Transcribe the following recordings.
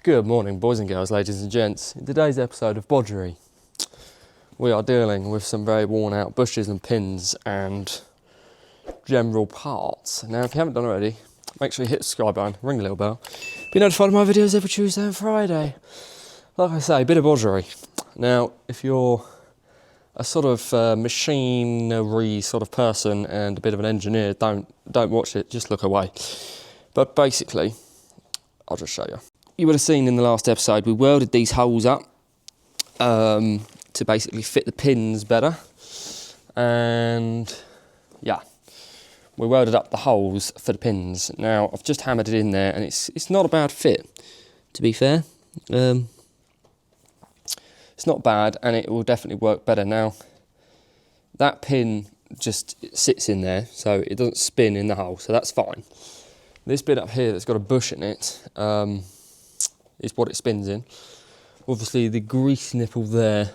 Good morning, boys and girls, ladies and gents. In today's episode of Bodgery, we are dealing with some very worn out bushes and pins and general parts. Now, if you haven't done already, make sure you hit the subscribe button, ring the little bell, be notified of my videos every Tuesday and Friday. Like I say, a bit of Bodgery. Now, if you're a sort of machinery sort of person and a bit of an engineer, don't watch it, just look away. But basically, I'll just show you. You would have seen in the last episode we welded these holes up to basically fit the pins better, and yeah, we welded up the holes for the pins. Now I've just hammered it in there, and it's not a bad fit, to be fair. It's not bad, and it will definitely work better. Now that pin just sits in there, so it doesn't spin in the hole, so that's fine. This bit up here that's got a bush in it is what it spins in. Obviously the grease nipple there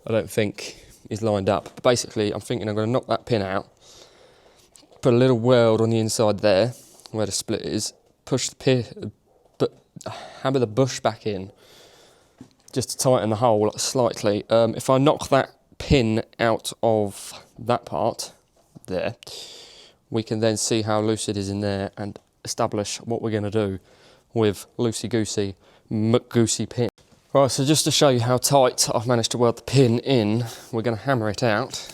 I don't think is lined up, but basically I'm thinking I'm going to knock that pin out, put a little weld on the inside there where the split is, push the pin, hammer the bush back in just to tighten the hole slightly. If I knock that pin out of that part there, we can then see how loose it is in there and establish what we're going to do with loosey-goosey McGoosey pin. Right, so just to show you how tight I've managed to weld the pin in, we're going to hammer it out,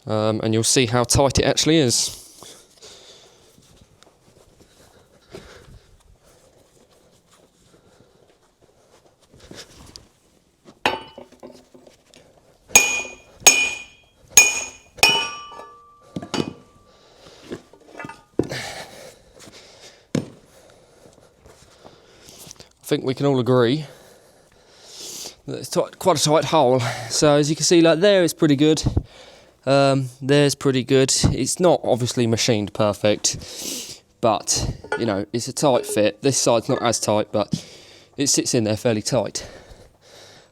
and you'll see how tight it actually is. I think we can all agree that it's quite a tight hole. So as you can see, like there, it's pretty good. There's pretty good. It's not obviously machined perfect, but you know, it's a tight fit. This side's not as tight, but it sits in there fairly tight.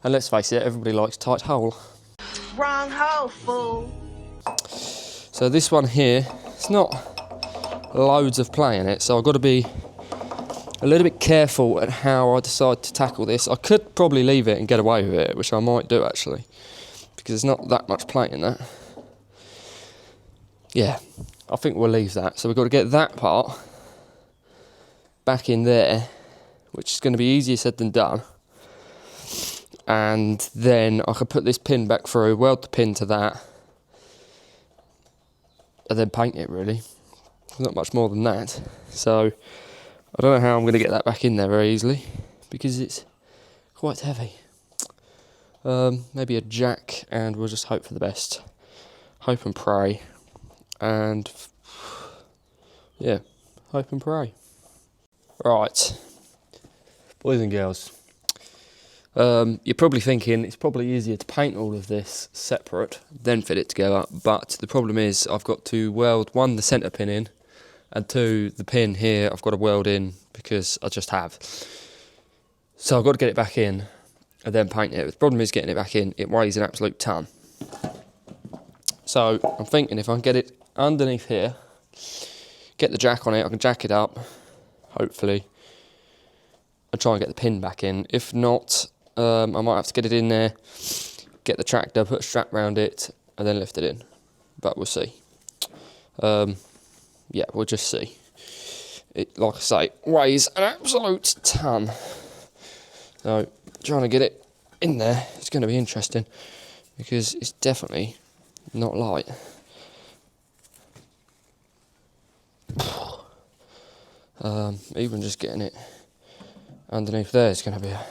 And let's face it, everybody likes a tight hole. Wrong hole, fool. So this one here, it's not loads of play in it, so I've got to be a little bit careful at how I decide to tackle this. I could probably leave it and get away with it, which I might do actually, because there's not that much play in that. Yeah, I think we'll leave that. So we've got to get that part back in there, which is going to be easier said than done. And then I could put this pin back through, weld the pin to that, and then paint it really. Not much more than that. So I don't know how I'm going to get that back in there very easily, because it's quite heavy. Maybe a jack, and we'll just hope for the best. Hope and pray. And yeah, hope and pray. Right, boys and girls. You're probably thinking it's probably easier to paint all of this separate, then fit it together. But the problem is I've got to weld, one, the centre pin in, and two, the pin here I've got to weld in because I just have. So I've got to get it back in and then paint it. The problem is getting it back in, it weighs an absolute ton. So I'm thinking if I can get it underneath here, get the jack on it, I can jack it up, hopefully, and try and get the pin back in. If not, I might have to get it in there, get the tractor, put a strap around it, and then lift it in. But we'll see. Yeah, we'll just see. It, like I say, weighs an absolute ton. So, trying to get it in there is going to be interesting, because it's definitely not light. Even just getting it underneath there is going to be a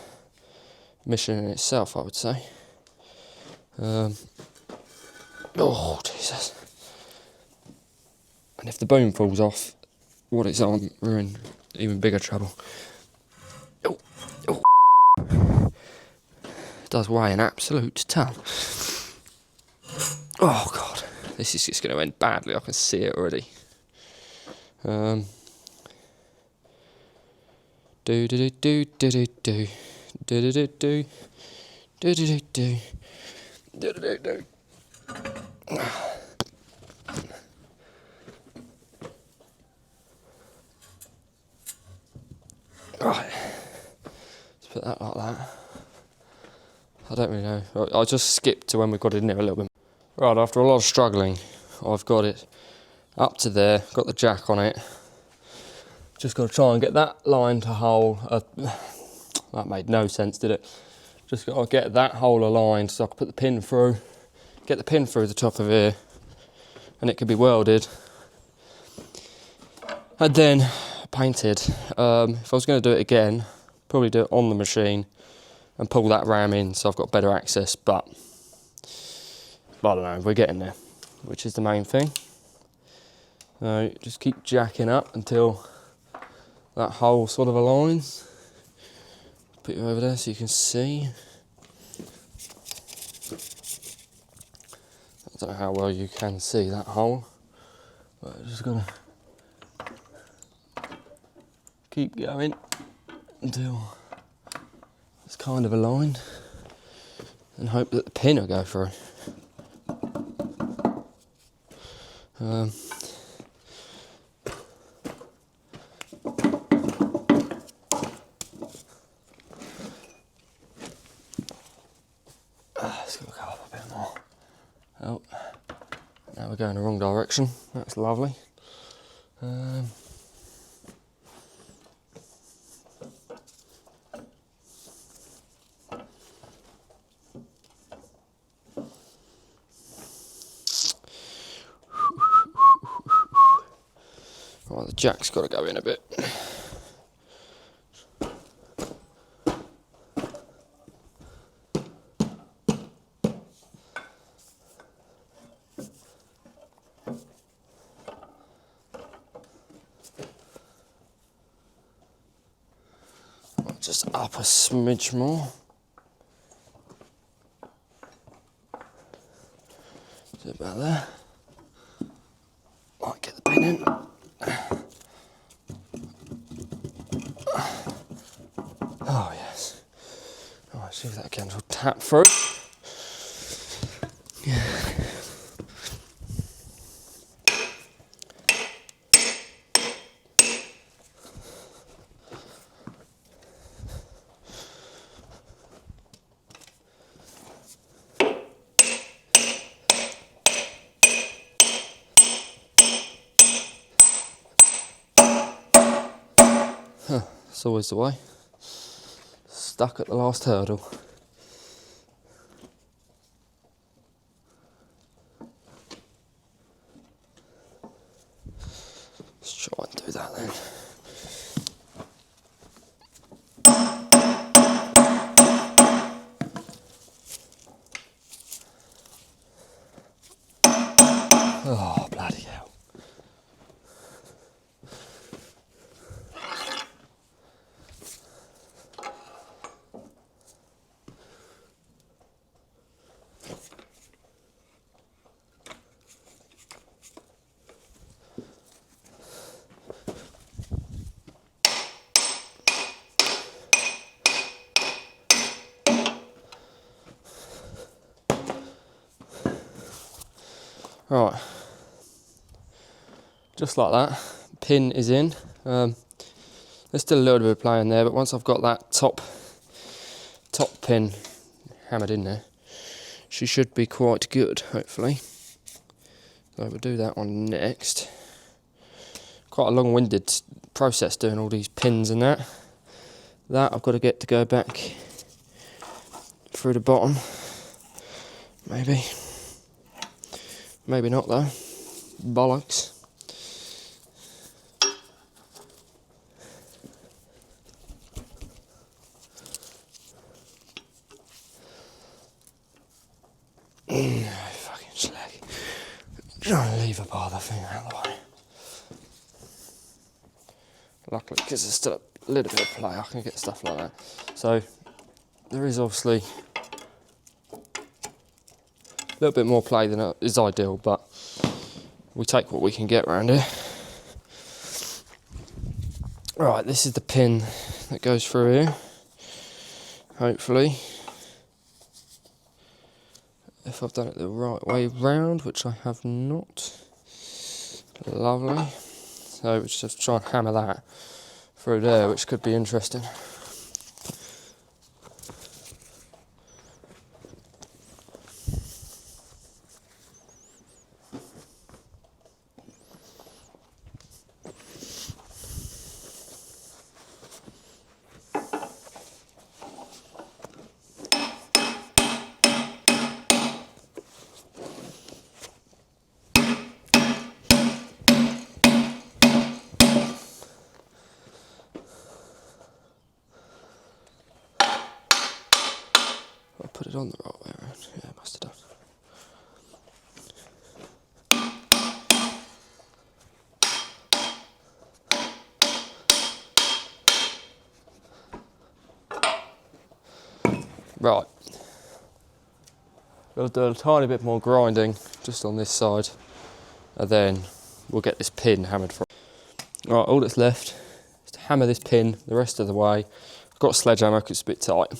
mission in itself, I would say. Oh, Jesus. And if the boom falls off, what it's on, we're in even bigger trouble. Oh, oh. It does weigh an absolute ton. Oh God, this is just going to end badly. I can see it already. Do do do do do do do do do do do do do do do do do. Right. Put that like that. I don't really know. I just skipped to when we got it in there a little bit. Right, after a lot of struggling, I've got it up to there, got the jack on it. Just got to try and get that line to hole. That made no sense, did it? Just got to get that hole aligned so I can put the pin through, get the pin through the top of here, and it can be welded. And then painted. If I was going to do it again, probably do it on the machine and pull that ram in so I've got better access, but I don't know, we're getting there, which is the main thing. So just keep jacking up until that hole sort of aligns. Put you over there so you can see. I don't know how well you can see that hole, but I'm just gonna keep going until it's kind of aligned and hope that the pin will go through. Let's go up a bit more. Oh, now we're going the wrong direction. That's lovely. Right, the jack's got to go in a bit. Just up a smidge more. Do it about there. Might get the pin in. Oh yes. Alright, see if that again will tap through. Yeah. It's always the way. Stuck at the last hurdle. Let's try and do that then. Oh, bloody hell. Right, just like that, pin is in. There's still a little bit of play in there, but once I've got that top pin hammered in there, she should be quite good, hopefully. So we'll do that one next. Quite a long-winded process doing all these pins and that. That I've got to get to go back through the bottom, maybe. Maybe not though. Bollocks. Fucking slag. Trying to leave a bar the thing out of the way. Luckily, because there's still a little bit of play, I can get stuff like that. So there is obviously a little bit more play than is ideal, but we take what we can get around here. Right, this is the pin that goes through here, hopefully. If I've done it the right way round, which I have not. Lovely. So we just have to try and hammer that through there, which could be interesting. put it on the right way around. Yeah, I must have done. Right. We'll do a tiny bit more grinding just on this side, and then we'll get this pin hammered from. Right, all that's left is to hammer this pin the rest of the way. I've got a sledgehammer because it's a bit tight.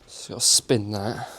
So I'll spin that.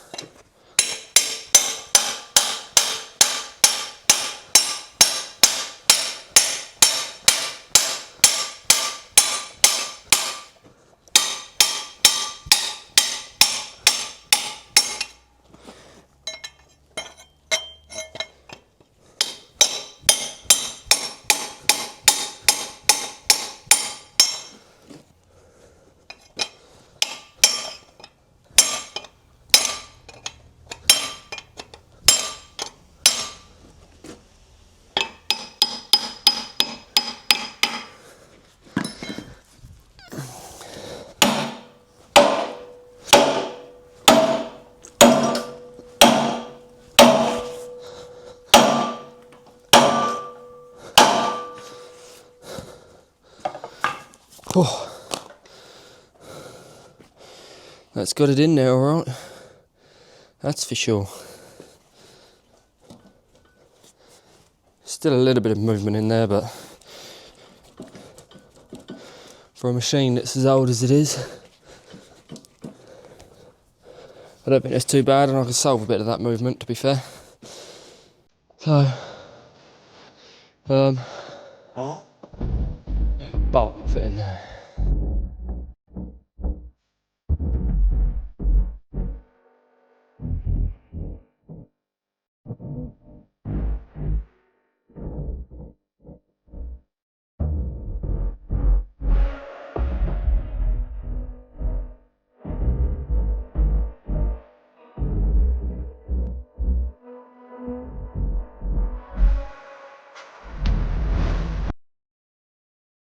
Oh, that's got it in there, all right. That's for sure. Still a little bit of movement in there, but for a machine that's as old as it is, I don't think it's too bad, and I can solve a bit of that movement, to be fair. So, bolt fit in there.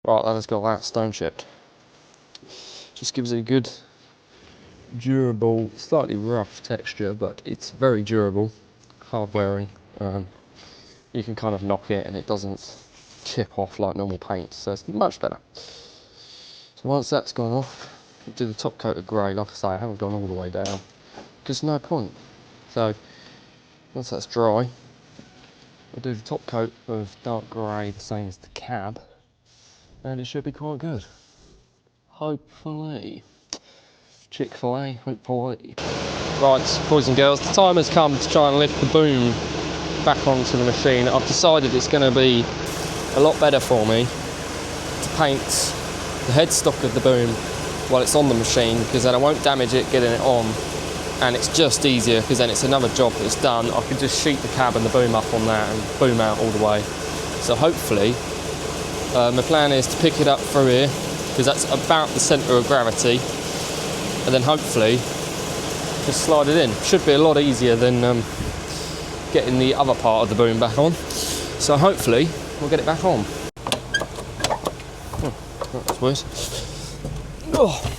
Right, that has got that stone chipped. Just gives it a good, durable, slightly rough texture, but it's very durable, hard wearing. You can kind of knock it and it doesn't chip off like normal paint, so it's much better. So once that's gone off, we'll do the top coat of grey. Like I say, I haven't gone all the way down, because no point. So once that's dry, we'll do the top coat of dark grey, the same as the cab, and it should be quite good. Hopefully. Chick-fil-A, hopefully. Right, boys and girls, the time has come to try and lift the boom back onto the machine. I've decided it's going to be a lot better for me to paint the headstock of the boom while it's on the machine, because then I won't damage it getting it on, and it's just easier because then it's another job that's done. I can just sheet the cab and the boom up on that and boom out all the way. So hopefully, my plan is to pick it up through here, because that's about the centre of gravity, and then hopefully just slide it in. Should be a lot easier than getting the other part of the boom back on. So hopefully we'll get it back on. Oh, that's weird. Oh.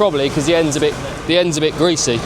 probably because the end's a bit greasy.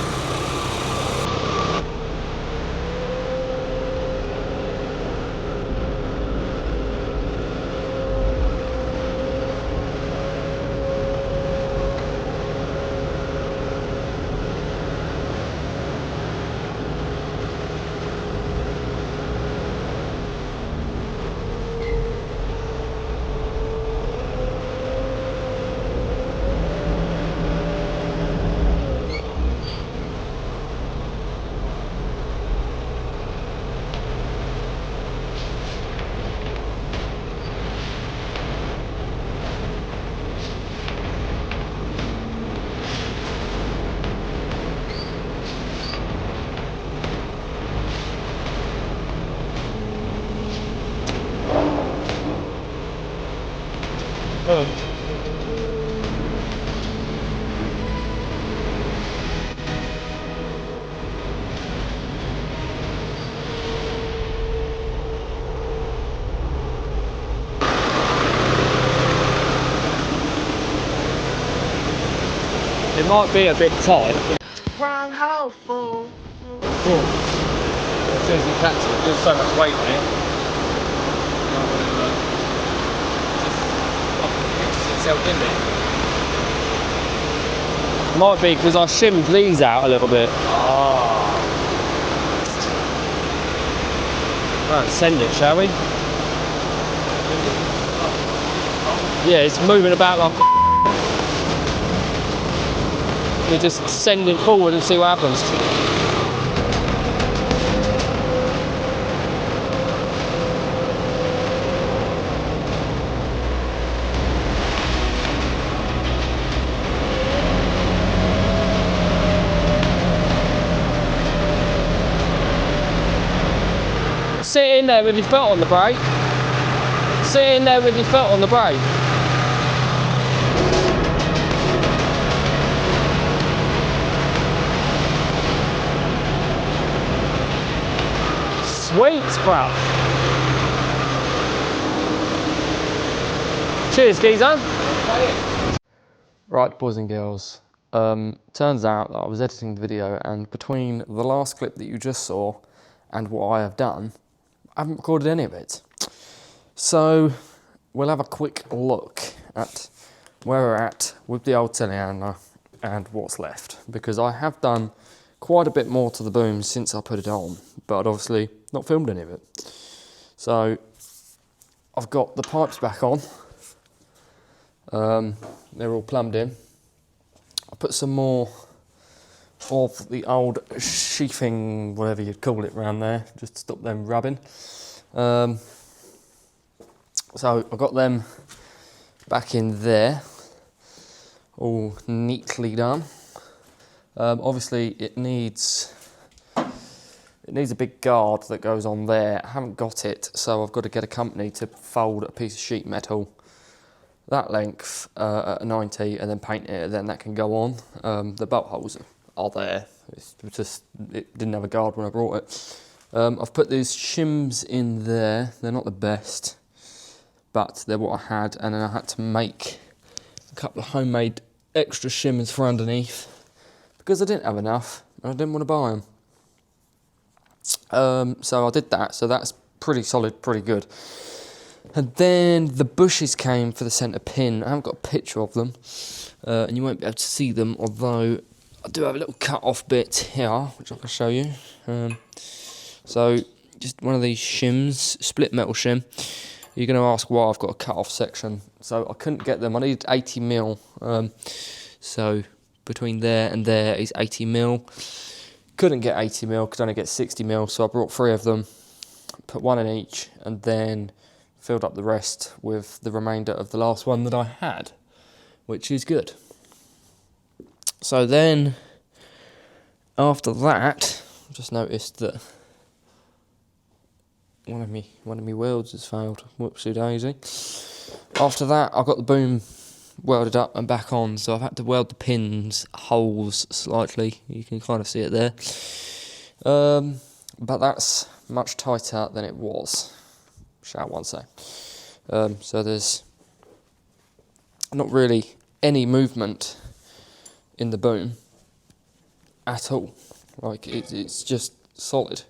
It might be a bit tight. Wrong hole, fool. As soon as you catch it, there's so much weight on it. Just itself in there. Might be because I shimmed these out a little bit. Right, send it, shall we? Yeah, it's moving about like. You just send it forward and see what happens. Sit in there with your foot on the brake. Sit in there with your foot on the brake. Sweet, bruv. Cheers, geezer. Right, boys and girls. Turns out that I was editing the video, and between the last clip that you just saw and what I have done, I haven't recorded any of it. So we'll have a quick look at where we're at with the old telehandler and what's left, because I have done quite a bit more to the boom since I put it on, but obviously not filmed any of it. So I've got the pipes back on. They're all plumbed in. I put some more of the old sheathing, whatever you'd call it, around there, just to stop them rubbing. So I've got them back in there, all neatly done. Obviously it needs a big guard that goes on there. I haven't got it, so I've got to get a company to fold a piece of sheet metal that length at a 90 and then paint it, and then that can go on. The bolt holes are there. It didn't have a guard when I brought it. I've put these shims in there. They're not the best, but they're what I had, and then I had to make a couple of homemade extra shimmers for underneath because I didn't have enough and I didn't want to buy them. So I did that, so that's pretty solid, pretty good. And then the bushes came for the centre pin. I haven't got a picture of them, and you won't be able to see them, although I do have a little cut off bit here, which I can show you. So just one of these shims, split metal shim. You're going to ask why I've got a cut off section. So I couldn't get them. I needed 80 mil. So between there and there is 80 mil. Couldn't get 80 mil, could only get 60 mil. So I brought 3 of them, put 1 in each, and then filled up the rest with the remainder of the last one that I had, which is good. So then after that, I just noticed that one of me welds has failed. Whoopsie daisy. After that, I got the boom welded up and back on, so I've had to weld the pins holes slightly. You can kind of see it there. But that's much tighter than it was, shall one say. So there's not really any movement in the boom at all. Like it's just solid.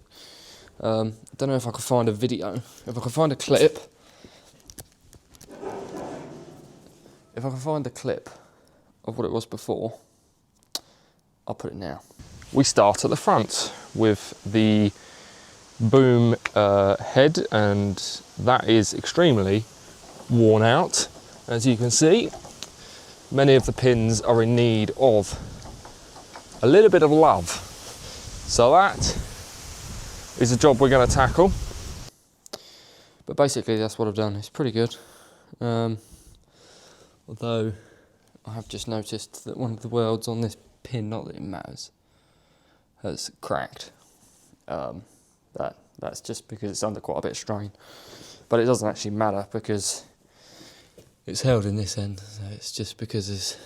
Don't know if I can find a video. If I can find a clip. If I can find a clip of what it was before, I'll put it now. We start at the front with the boom head, and that is extremely worn out. As you can see, many of the pins are in need of a little bit of love. So that is a job we're going to tackle. But basically that's what I've done. It's pretty good. Although I have just noticed that one of the welds on this pin, not that it matters, has cracked. That's just because it's under quite a bit of strain. But it doesn't actually matter because it's held in this end, so it's just because it's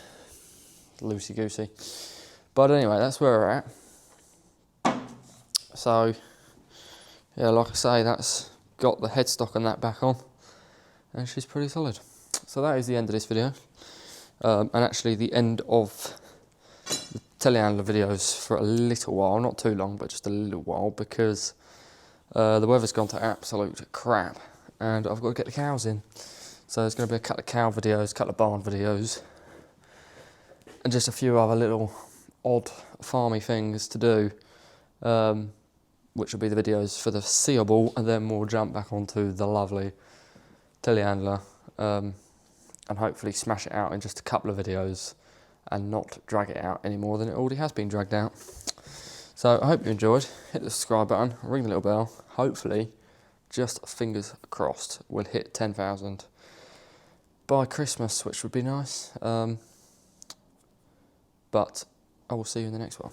loosey-goosey. But anyway, that's where we're at. So, yeah, like I say, that's got the headstock and that back on, and she's pretty solid. So that is the end of this video, and actually the end of the telehandler videos for a little while, not too long, but just a little while, because the weather's gone to absolute crap, and I've got to get the cows in. So there's going to be a couple of cow videos, a couple of barn videos, and just a few other little odd farmy things to do, which will be the videos for the foreseeable, and then we'll jump back onto the lovely telehandler, and hopefully smash it out in just a couple of videos and not drag it out any more than it already has been dragged out. So I hope you enjoyed. Hit the subscribe button, ring the little bell. Hopefully, just fingers crossed, we'll hit 10,000 by Christmas, which would be nice. But I will see you in the next one.